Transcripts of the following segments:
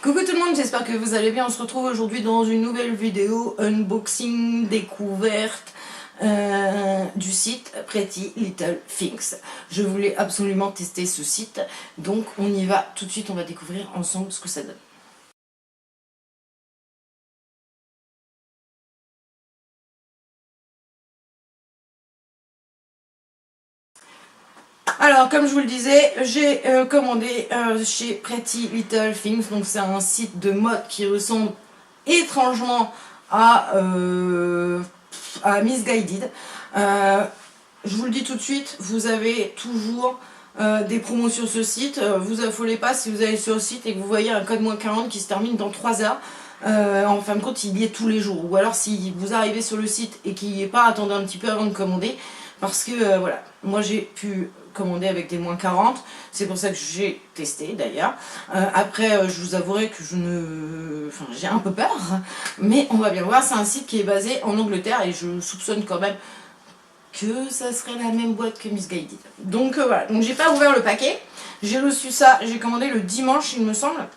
Coucou tout le monde, j'espère que vous allez bien. On se retrouve aujourd'hui dans une nouvelle vidéo unboxing, découverte du site Pretty Little Things. Je voulais absolument tester ce site, donc on y va tout de suite, on va découvrir ensemble ce que ça donne. Alors, comme je vous le disais, j'ai commandé chez Pretty Little Things. Donc c'est un site de mode qui ressemble étrangement à Missguided. Je vous le dis tout de suite, vous avez toujours des promos sur ce site. Vous affolez pas si vous allez sur le site et que vous voyez un code -40 qui se termine dans 3 heures. En fin de compte, il y est tous les jours. Ou alors si vous arrivez sur le site et qu'il n'y est pas, attendez un petit peu avant de commander. Parce que voilà, moi j'ai pu commander avec des -40, c'est pour ça que j'ai testé d'ailleurs. Après, je vous avouerai que j'ai un peu peur, mais on va bien voir. C'est un site qui est basé en Angleterre et je soupçonne quand même que ça serait la même boîte que Missguided. Donc voilà, donc j'ai pas ouvert le paquet, j'ai reçu ça, j'ai commandé le dimanche il me semble,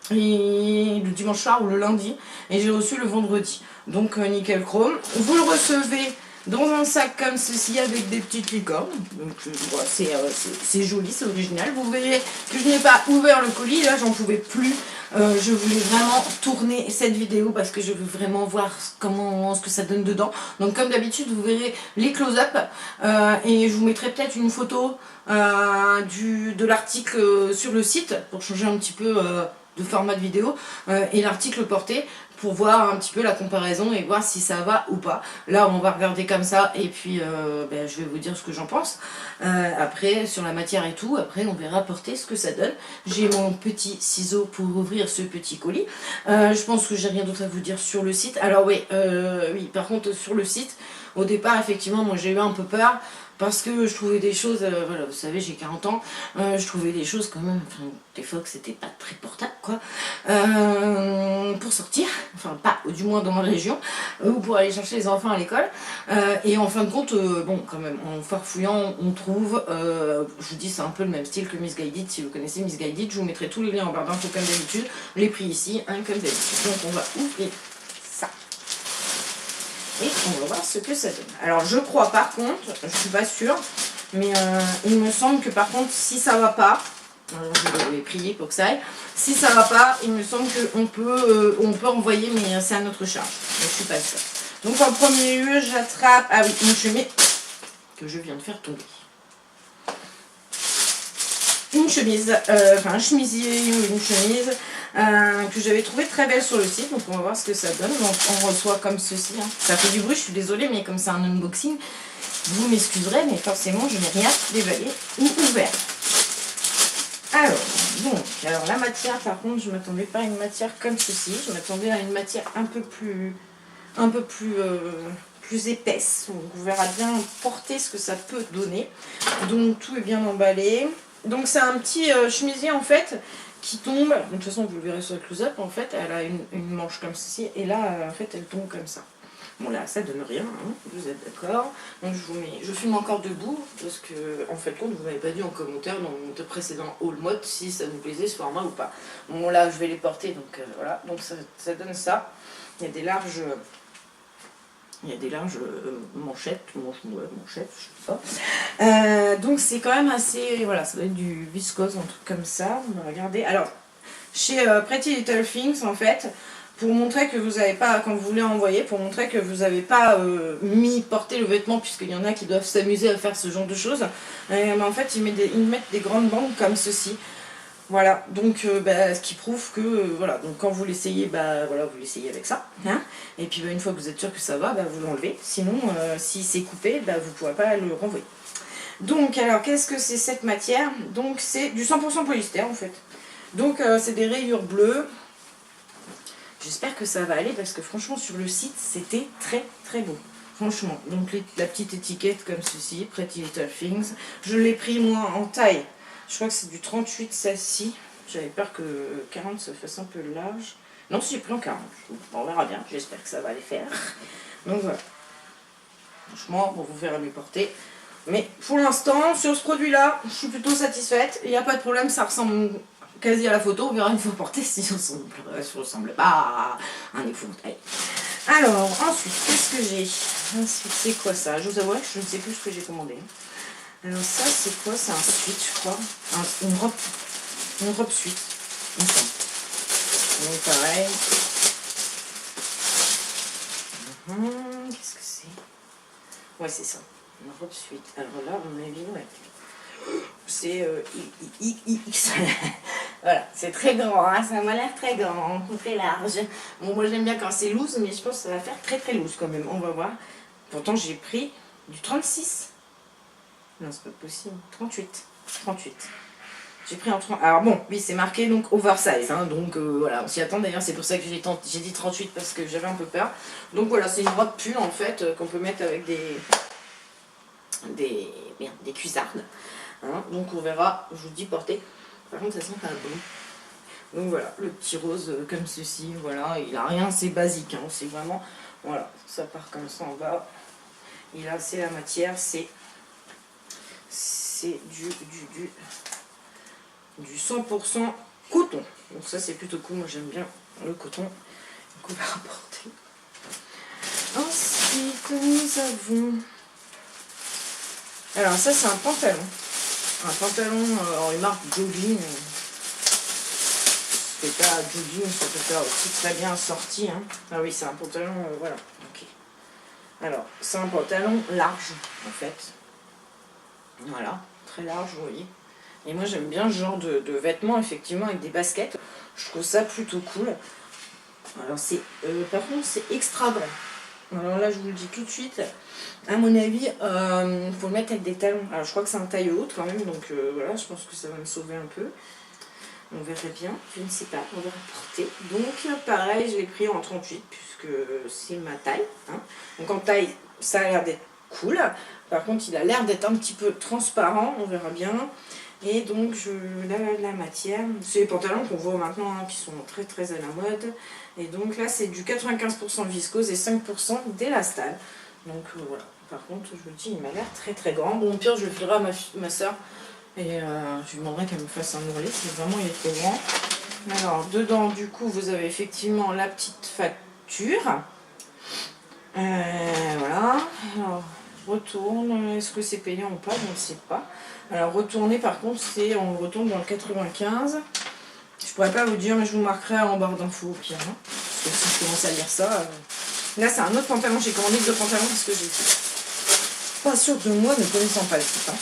et le dimanche soir ou le lundi, et j'ai reçu le vendredi. Donc nickel chrome. Vous le recevez dans un sac comme ceci avec des petites licornes. Donc voilà, c'est joli, c'est original. Vous verrez que je n'ai pas ouvert le colis, là j'en pouvais plus. Je voulais vraiment tourner cette vidéo parce que je veux vraiment voir ce que ça donne dedans. Donc comme d'habitude vous verrez les close-up et je vous mettrai peut-être une photo de l'article sur le site pour changer un petit peu de format de vidéo et l'article porté pour voir un petit peu la comparaison et voir si ça va ou pas. Là on va regarder comme ça et puis je vais vous dire ce que j'en pense après sur la matière et tout. Après on verra porter ce que ça donne. J'ai mon petit ciseau pour ouvrir ce petit colis. Je pense que j'ai rien d'autre à vous dire sur le site. Alors oui, par contre sur le site au départ effectivement moi j'ai eu un peu peur parce que je trouvais des choses, voilà, vous savez j'ai 40 ans, je trouvais des choses quand même, des fois que c'était pas très portable quoi, pour sortir, enfin pas du moins dans ma région, ou pour aller chercher les enfants à l'école, et en fin de compte, bon quand même, en farfouillant on trouve, je vous dis c'est un peu le même style que Missguided, si vous connaissez Missguided, je vous mettrai tous les liens en barre d'infos comme d'habitude, les prix ici, comme d'habitude, donc on va ouvrir ça. Et on va voir ce que ça donne. Alors je crois par contre, je suis pas sûre, mais il me semble que par contre si ça va pas, je vais prier pour que ça aille, si ça va pas, il me semble qu'on peut, envoyer mais c'est à notre charge, mais je suis pas sûre. Donc en premier lieu j'attrape, ah oui, une chemise que je viens de faire tomber. Une chemise, enfin un chemisier ou une chemise que j'avais trouvé très belle sur le site, donc on va voir ce que ça donne. Donc on reçoit comme ceci, hein. Ça fait du bruit, je suis désolée, mais comme c'est un unboxing, vous m'excuserez, mais forcément je n'ai rien déballé ou ouvert. Alors la matière, par contre, je ne m'attendais pas à une matière comme ceci, je m'attendais à une matière un peu plus épaisse, donc on verra bien porter ce que ça peut donner. Donc tout est bien emballé. Donc c'est un petit chemisier en fait qui tombe, de toute façon vous le verrez sur le close-up, en fait elle a une manche comme ceci et là en fait elle tombe comme ça. Bon là ça donne rien, hein, vous êtes d'accord. Donc je filme encore debout parce que en fait compte vous m'avez pas dit en commentaire dans mon précédent haul mode si ça vous plaisait ce format ou pas. Bon là je vais les porter donc voilà, donc ça donne ça. Il y a des larges... manchettes, je sais pas. Donc c'est quand même assez, voilà, ça doit être du viscose, un truc comme ça. On va regarder. Alors, chez Pretty Little Things, en fait, pour montrer que vous n'avez pas, quand vous voulez envoyer, pour montrer que vous n'avez pas porté le vêtement, puisqu'il y en a qui doivent s'amuser à faire ce genre de choses, mais en fait, ils mettent des grandes bandes comme ceci. Voilà, donc ce qui prouve que, voilà, donc quand vous l'essayez, voilà, vous l'essayez avec ça, hein, et puis une fois que vous êtes sûr que ça va, vous l'enlevez, sinon, si c'est coupé, vous ne pourrez pas le renvoyer. Donc, alors, qu'est-ce que c'est cette matière? Donc, c'est du 100% polyester, en fait. Donc, c'est des rayures bleues. J'espère que ça va aller, parce que franchement, sur le site, c'était très, très beau. Franchement, donc la petite étiquette comme ceci, Pretty Little Things. Je l'ai pris, moi, en taille. Je crois que c'est du 38 celle-ci. J'avais peur que 40 se fasse un peu large. Non, si j'ai pris en 40. On verra bien. J'espère que ça va les faire. Donc voilà. Franchement, pour vous faire mieux porter. Mais pour l'instant, sur ce produit-là, je suis plutôt satisfaite. Il n'y a pas de problème. Ça ressemble quasi à la photo, on verra une fois porté si ça ressemble pas à un épouvantail. Alors, ensuite, qu'est-ce que j'ai? Ensuite, c'est quoi ça? Je vous avoue que je ne sais plus ce que j'ai commandé. Alors ça, c'est quoi? C'est un sweat, je crois. Une robe sweat, il me semble. Donc pareil. Qu'est-ce que c'est? Ouais, c'est ça. Une robe sweat. Alors là, à mon avis, ouais. C'est X. Voilà, c'est très grand, hein, ça m'a l'air très grand, très large. Bon, moi j'aime bien quand c'est loose, mais je pense que ça va faire très très loose quand même, on va voir. Pourtant j'ai pris du 36. Non, c'est pas possible. 38. 38. J'ai pris en 30. Alors bon, oui, c'est marqué donc oversize, hein, donc voilà, on s'y attend d'ailleurs, c'est pour ça que j'ai dit 38 parce que j'avais un peu peur. Donc voilà, c'est une robe pull en fait, qu'on peut mettre avec des cuissardes. Hein, donc on verra, je vous dis porter. Par contre ça sent pas bon. Donc voilà, le petit rose comme ceci, voilà, il a rien, c'est basique, hein, c'est vraiment, voilà, ça part comme ça en bas. Et là c'est la matière, c'est du 100% coton. Donc ça c'est plutôt cool, moi j'aime bien le coton. Donc on va rapporter. Ensuite nous avons... Alors ça c'est un pantalon. Un pantalon en marque jogging. C'est pas jogging, ça peut faire aussi très bien sorti. Hein. Ah oui, c'est un pantalon, voilà. Ok. Alors, c'est un pantalon large, en fait. Voilà, très large, vous voyez. Et moi, j'aime bien ce genre de vêtements, effectivement, avec des baskets. Je trouve ça plutôt cool. Alors, c'est par contre, c'est extra grand. Alors là, je vous le dis tout de suite. À mon avis, il faut le mettre avec des talons. Alors, je crois que c'est un taille haute quand même. Donc, voilà, je pense que ça va me sauver un peu. On verrait bien, je ne sais pas, on va porter. Donc pareil, je l'ai pris en 38 puisque c'est ma taille. Hein. Donc en taille, ça a l'air d'être cool. Par contre, il a l'air d'être un petit peu transparent, on verra bien. Et donc la matière, c'est les pantalons qu'on voit maintenant hein, qui sont très très à la mode. Et donc là, c'est du 95% viscose et 5% d'élastane. Donc voilà. Par contre, je vous le dis, il m'a l'air très très grand. Bon, au pire, je le filerai à ma soeur. Et je lui demanderai qu'elle me fasse un ourlet, si vraiment il est trop grand. Alors, dedans, du coup, vous avez effectivement la petite facture. Voilà. Alors, retourne. Est-ce que c'est payant ou pas? Je ne sais pas. Alors, retourner, par contre, on le retourne dans le 95. Je pourrais pas vous dire, mais je vous marquerai en barre d'infos au pire. Hein. Parce que si je commence à lire ça... Là, c'est un autre pantalon. J'ai commandé 2 pantalons parce que j'ai pas sûr de moi, ne connaissant pas le site. Hein.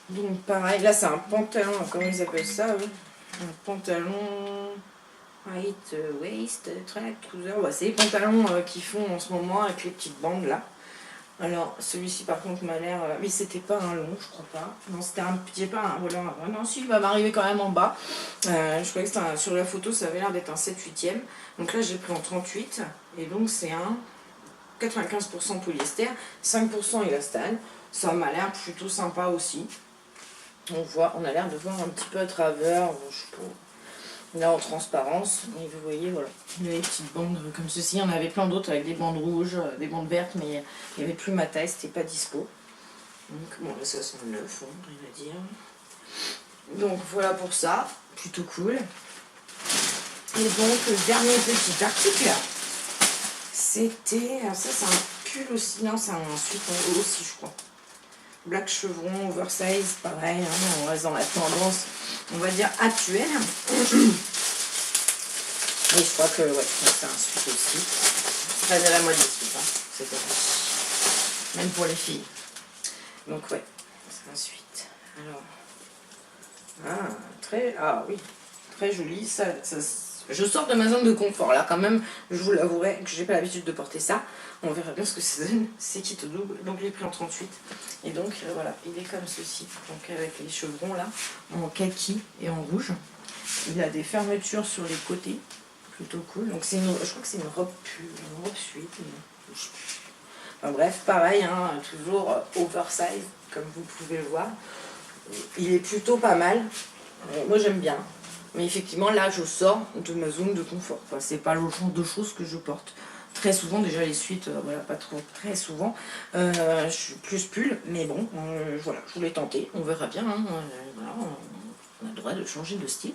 Donc pareil, là c'est un pantalon, comment ils appellent ça eux? Un pantalon white waist, track, trouser, ouais, c'est les pantalons qu'ils font en ce moment avec les petites bandes là. Alors celui-ci par contre m'a l'air, mais c'était pas un long je crois pas, non c'était un petit pas un voilà, non si il va m'arriver quand même en bas, je croyais que c'était sur la photo ça avait l'air d'être un 7/8e, donc là j'ai pris en 38 et donc c'est un 95% polyester, 5% élastane, ça m'a l'air plutôt sympa aussi. On a l'air de voir un petit peu à travers, je sais pas, là en transparence, et vous voyez, voilà, il y a des petites bandes comme ceci, il y en avait plein d'autres avec des bandes rouges, des bandes vertes, mais il n'y avait plus ma taille, c'était pas dispo. Donc bon, là ça sent le neuf, hein, rien à dire. Donc voilà pour ça, plutôt cool. Et donc le dernier petit article, c'était, ça c'est un pull aussi, non c'est un sweat aussi je crois. Black chevron, oversize, pareil, hein, on reste dans la tendance, on va dire, actuelle. Et je crois que, ouais, c'est un sweat aussi. Très à la mode, les sweats, hein, c'est vrai. Même pour les filles. Donc, ouais, c'est un sweat. Alors, ah oui, très joli. Je sors de ma zone de confort, là, quand même, je vous l'avouerai que j'ai pas l'habitude de porter ça. On verra bien ce que ça donne. C'est kit au double, donc je l'ai pris en 38. Et donc, voilà, il est comme ceci. Donc, avec les chevrons, là, en kaki et en rouge. Il a des fermetures sur les côtés, plutôt cool. Donc, je crois que c'est une robe suite. Enfin, bref, pareil, hein, toujours oversize, comme vous pouvez le voir. Il est plutôt pas mal. Moi, j'aime bien. Mais effectivement, là, je sors de ma zone de confort. Enfin, c'est pas le genre de choses que je porte. Très souvent, déjà les suites, voilà, pas trop, très souvent. Je suis plus pull, mais bon, voilà, je voulais tenter. On verra bien. Hein, voilà, On a le droit de changer de style.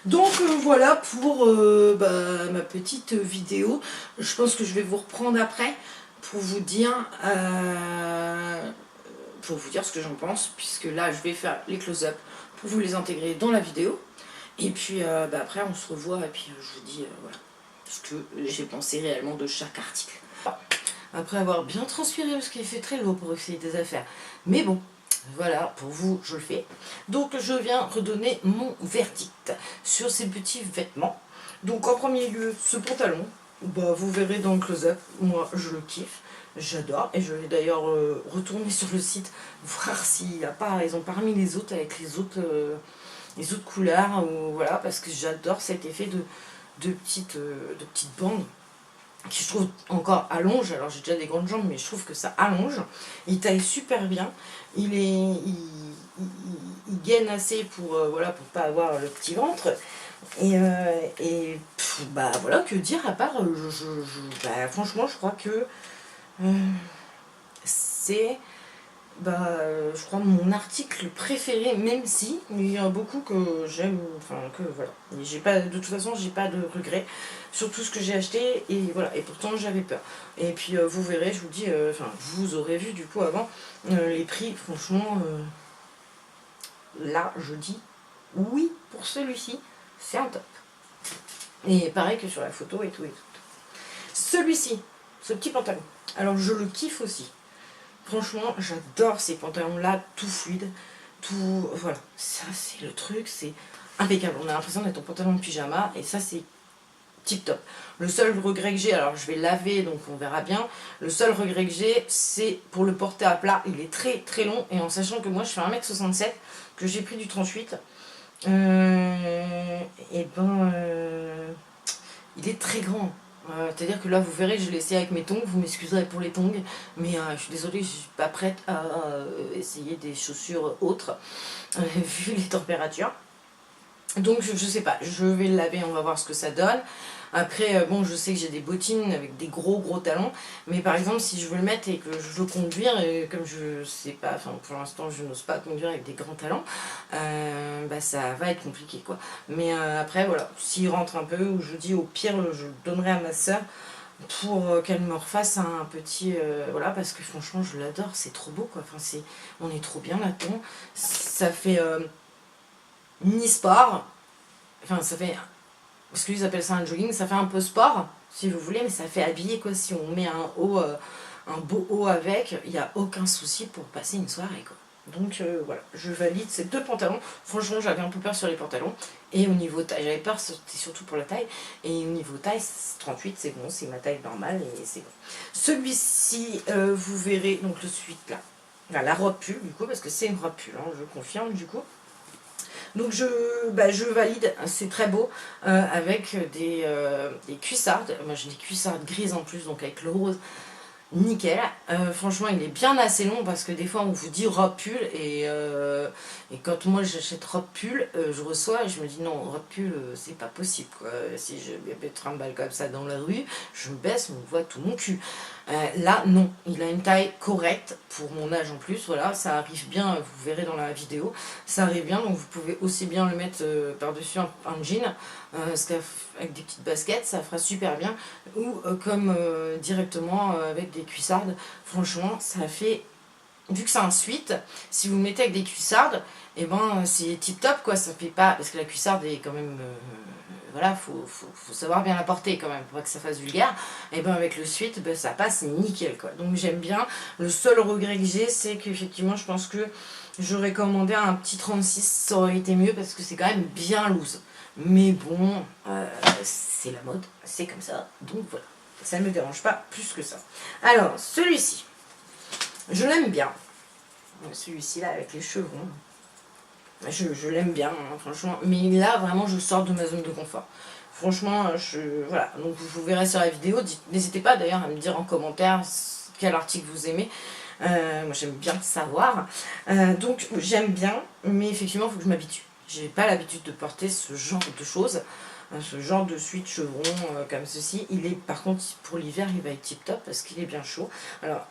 Donc voilà pour ma petite vidéo. Je pense que je vais vous reprendre après pour vous dire ce que j'en pense, puisque là je vais faire les close-up pour vous les intégrer dans la vidéo. Et puis après on se revoit et puis je vous dis voilà ce que j'ai pensé réellement de chaque article. Après avoir bien transpiré, parce qu'il fait très lourd pour essayer des affaires. Mais bon, voilà, pour vous, je le fais. Donc je viens redonner mon verdict sur ces petits vêtements. Donc en premier lieu, ce pantalon, vous verrez dans le close-up, moi je le kiffe. J'adore, et je vais d'ailleurs retourner sur le site voir s'il n'y a pas, ils ont pas remis les autres avec les autres couleurs, ou voilà, parce que j'adore cet effet de petites bandes qui je trouve encore allonge. Alors j'ai déjà des grandes jambes, mais je trouve que ça allonge. Il taille super bien, il gaine assez pour voilà, pour pas avoir le petit ventre. Voilà, que dire à part franchement je crois que c'est je crois mon article préféré, même si il y a beaucoup que j'aime, enfin que voilà, j'ai pas, de toute façon j'ai pas de regrets sur tout ce que j'ai acheté, et voilà, et pourtant j'avais peur. Et puis vous verrez, je vous dis, vous aurez vu du coup avant les prix, franchement là je dis oui pour celui-ci, c'est un top. Et pareil que sur la photo et tout et tout. Celui-ci, ce petit pantalon, alors je le kiffe aussi. Franchement, j'adore ces pantalons-là, tout fluide, tout... Voilà, ça c'est le truc, c'est impeccable. On a l'impression d'être en pantalon de pyjama, et ça c'est tip top. Le seul regret que j'ai, alors je vais laver, donc on verra bien. Le seul regret que j'ai, c'est pour le porter à plat. Il est très très long, et en sachant que moi je fais 1m67, que j'ai pris du 38, il est très grand. C'est-à-dire que là vous verrez, je l'ai essayé avec mes tongs, vous m'excuserez pour les tongs, mais je suis désolée, je suis pas prête à essayer des chaussures autres vu les températures. Donc je sais pas, je vais le laver, on va voir ce que ça donne. Après bon, je sais que j'ai des bottines avec des gros talons, mais par exemple si je veux le mettre et que je veux conduire, et comme je sais pas, enfin pour l'instant je n'ose pas conduire avec des grands talons, ça va être compliqué quoi. Mais après voilà, s'il rentre un peu, ou je dis au pire je le donnerai à ma soeur pour qu'elle me refasse un petit voilà, parce que franchement je l'adore, c'est trop beau quoi. Enfin on est trop bien là-dedans, ça fait mi-sport, enfin ça fait, parce qu'ils appellent ça un jogging, ça fait un peu sport si vous voulez, mais ça fait habillé quoi. Si on met un haut, un beau haut avec, il n'y a aucun souci pour passer une soirée quoi. Donc voilà, je valide ces deux pantalons. Franchement j'avais un peu peur sur les pantalons, et au niveau taille, j'avais peur c'était surtout pour la taille, et au niveau taille 38 c'est bon, c'est ma taille normale et c'est bon. Celui-ci vous verrez donc le suite là, la robe pull du coup, parce que c'est une robe pull, hein, je confirme du coup. Donc je valide, c'est très beau, avec des cuissardes. Moi j'ai des cuissardes grises en plus, donc avec le rose, nickel. Franchement il est bien assez long, parce que des fois on vous dit robe pull, et quand moi j'achète robe pull, je reçois et je me dis non, robe pull c'est pas possible quoi. Si je me trimballe comme ça dans la rue, je me baisse, on voit tout mon cul. Là non, il a une taille correcte pour mon âge en plus, voilà, ça arrive bien, vous verrez dans la vidéo, ça arrive bien, donc vous pouvez aussi bien le mettre par-dessus un jean, avec des petites baskets, ça fera super bien, ou comme directement avec des cuissardes. Franchement ça fait, vu que c'est un sweat, si vous mettez avec des cuissardes, et c'est tip top quoi. Ça fait pas, parce que la cuissarde est quand même voilà, faut savoir bien la porter quand même pour pas que ça fasse vulgaire. Et avec le sweat ça passe nickel quoi. Donc j'aime bien. Le seul regret que j'ai, c'est qu'effectivement je pense que j'aurais commandé un petit 36, ça aurait été mieux, parce que c'est quand même bien loose. Mais bon, c'est la mode, c'est comme ça, donc voilà, ça ne me dérange pas plus que ça. Alors celui-ci, je l'aime bien, celui-ci là avec les chevrons, je l'aime bien hein, franchement, mais là vraiment je sors de ma zone de confort. Franchement, voilà, donc vous verrez sur la vidéo, n'hésitez pas d'ailleurs à me dire en commentaire quel article vous aimez. Moi j'aime bien savoir, donc j'aime bien, mais effectivement il faut que je m'habitue. J'ai pas l'habitude de porter ce genre de choses, ce genre de sweat chevron comme ceci. Il est, par contre pour l'hiver il va être tip top, parce qu'il est bien chaud. Alors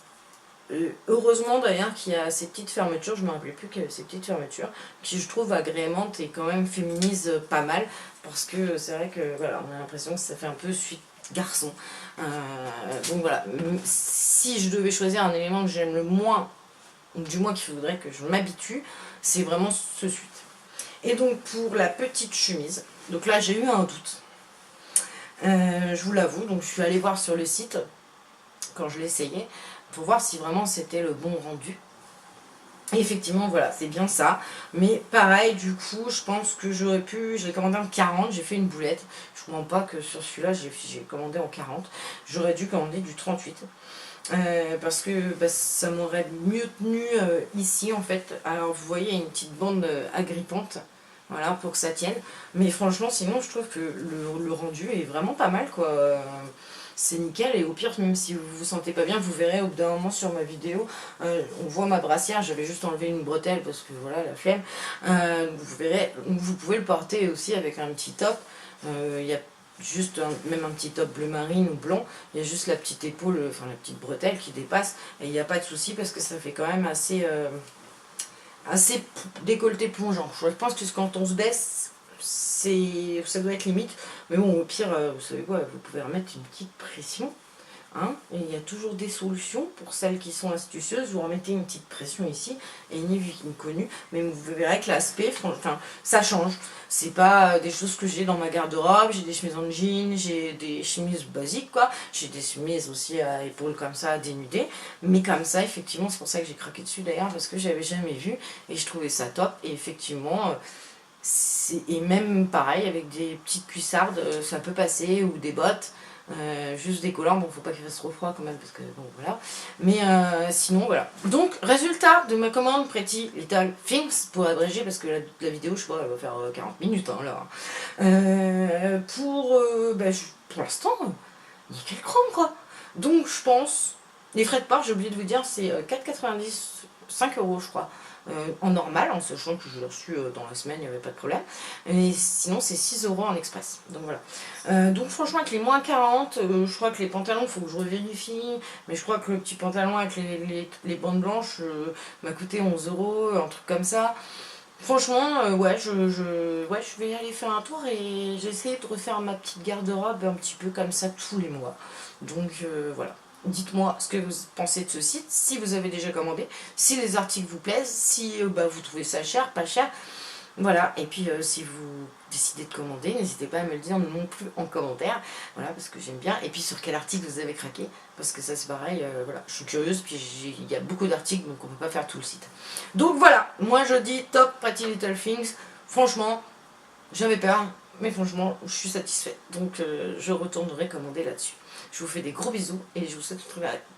Heureusement d'ailleurs qu'il y a ces petites fermetures, je ne me rappelais plus qu'il y avait ces petites fermetures, qui je trouve agrémentent et quand même féminisent pas mal, parce que c'est vrai que voilà, on a l'impression que ça fait un peu suite garçon. Donc voilà, si je devais choisir un élément que j'aime le moins, ou du moins qu'il faudrait que je m'habitue, c'est vraiment ce suite. Et donc pour la petite chemise, donc là j'ai eu un doute. Je vous l'avoue, donc je suis allée voir sur le site quand je l'essayais pour voir si vraiment c'était le bon rendu. Et effectivement, voilà, c'est bien ça. Mais pareil, du coup, je pense que j'aurais pu... J'ai commandé en 40, j'ai fait une boulette. Je ne comprends pas que sur celui-là, j'ai commandé en 40. J'aurais dû commander du 38. Parce que bah, ça m'aurait mieux tenu ici, en fait. Alors, vous voyez, il y a une petite bande agrippante. Voilà, pour que ça tienne. Mais franchement, sinon, je trouve que le rendu est vraiment pas mal, quoi. C'est nickel, et au pire, même si vous vous sentez pas bien, vous verrez au bout d'un moment sur ma vidéo, on voit ma brassière, j'avais juste enlevé une bretelle parce que voilà, la flemme. Vous verrez, vous pouvez le porter aussi avec un petit top. Il y a juste même un petit top bleu marine ou blanc, il y a juste la petite épaule, enfin la petite bretelle qui dépasse, et il n'y a pas de souci parce que ça fait quand même assez décolleté plongeant. Je pense que quand on se baisse, ça doit être limite, mais bon, au pire, vous savez quoi, vous pouvez remettre une petite pression, hein, et il y a toujours des solutions pour celles qui sont astucieuses. Vous remettez une petite pression ici, et ni vu ni connu, mais vous verrez que l'aspect, enfin, ça change. C'est pas des choses que j'ai dans ma garde-robe. J'ai des chemises en jean, j'ai des chemises basiques, quoi, j'ai des chemises aussi à épaules comme ça, dénudées, mais comme ça, effectivement, c'est pour ça que j'ai craqué dessus d'ailleurs, parce que j'avais jamais vu, et je trouvais ça top, et effectivement... et même pareil avec des petites cuissardes, ça peut passer, ou des bottes, juste des collants. Bon, faut pas qu'il fasse trop froid quand même, parce que bon, voilà, mais sinon voilà. Donc résultat de ma commande Pretty Little Things, pour abréger, parce que la vidéo, je sais pas, elle va faire 40 minutes hein, là. Pour l'instant, nickel chrome, quoi. Donc je pense, les frais de port, j'ai oublié de vous dire, c'est 4,90, 5 € je crois, en normal, en sachant que je l'ai reçu dans la semaine, il n'y avait pas de problème. Et sinon, c'est 6 € en express. Donc voilà. Donc franchement, avec les moins 40, je crois que les pantalons, il faut que je revérifie. Mais je crois que le petit pantalon avec les bandes blanches m'a coûté 11 €, un truc comme ça. Franchement, ouais, je vais aller faire un tour, et j'essaie de refaire ma petite garde-robe un petit peu comme ça tous les mois. Donc voilà. Dites-moi ce que vous pensez de ce site, si vous avez déjà commandé, si les articles vous plaisent, si vous trouvez ça cher, pas cher. Voilà, et puis si vous décidez de commander, n'hésitez pas à me le dire non plus en commentaire, voilà, parce que j'aime bien. Et puis sur quel article vous avez craqué, parce que ça c'est pareil, voilà, je suis curieuse, puis il y a beaucoup d'articles, donc on peut pas faire tout le site. Donc voilà, moi je dis top Pretty Little Things, franchement, j'avais peur, mais franchement, je suis satisfaite, donc je retournerai commander là-dessus. Je vous fais des gros bisous, et je vous souhaite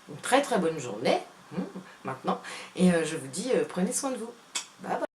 une très très bonne journée, maintenant, et je vous dis, prenez soin de vous. Bye bye.